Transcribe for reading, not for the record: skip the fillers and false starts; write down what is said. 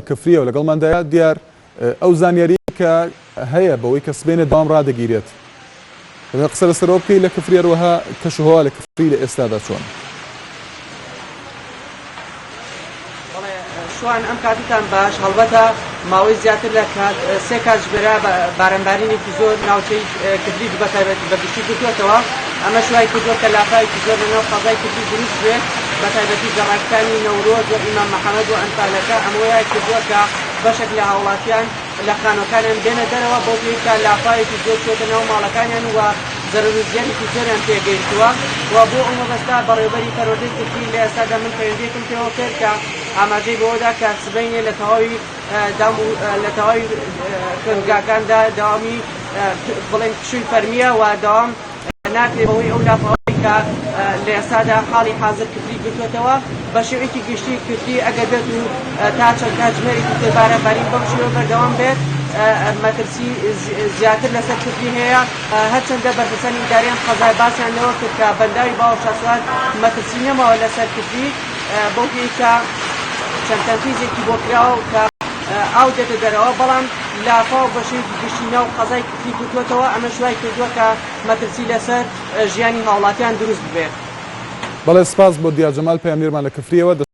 کفریە و لەگەڵماندایە دیار ئەو زانیاری کە هەیە بەوەی کە سبێنێ دام ڕدەگیرێت قسە لەسەرەوە بکەی لە کفری هەروەها کەشوهەوا لە کفری لە ئێستادا چۆن شوان ئەم کاتتان باش هەڵبەتە ماوەی زیاتر لە سێ کات ژمێرە بارەنبارینێکی زۆر ناوچەی کردی بەگشتی کردوێتەوە ئەمە شوای کردووە کە لافاوێکی زۆر لەناو قەزای کردی دروست بێت بەتایبەتی گەڕاکەکانی نەورۆز و ئیمام محەممەد و ئەمثالەکە ئەمەوەیە کردووە کە بەشێک لە هاوڵاتیان لە خانۆکانیان بێنە دەرەوە بۆ پێیکە لافاوێکی زۆر چۆتە ناو ماڵەکانیان و زەرورزیێنێکی زۆریان پێگەیشتووە و بۆ ئەو مەبەستا بەڕێوەبەری پەروەردەی کردی لە ئێستادا من پەیوەندیەکەم پێوە کرد کە ئاماژەی بەوەدا کە سبەینێ لە تەواوی کردگاکاندا داوامی بڵێن شووی فەرمیە و داوام ناکرێت بەوەی ئەو لافاوەی کە لە ئێستادا حاڵی حازر کردی گرتوێتەوە بە شێوەیەکی گشتی کردی ئەگەر بێت و تا چەند کاتژمێرێکی تر بارەبارین بەم شێوە بەردەوام بێت مەترسی زیاتر لەسەر کردی هەیە هەرچەندە بەرپرسانی ئیداریان قەزای باسییان لەوە کرد کە بەنداوی باوە شاسوات مەترسی نەماوە لەسەر کردی بۆ پێیکە چەند تەنفیزێکی بۆ کراوە کە ئاو دێتە دەرەوە بەڵام لافاو بەشێکی گشتی ناو قەزای کردی کردوێتەوە ئەمە شوای کردووە کە مەترسی لەسەر ژیانی هاوڵاتیان دروست ببێت. بەڵێ سپاس بۆ دیار جەمال پەیامێرمان لە کفریەوە.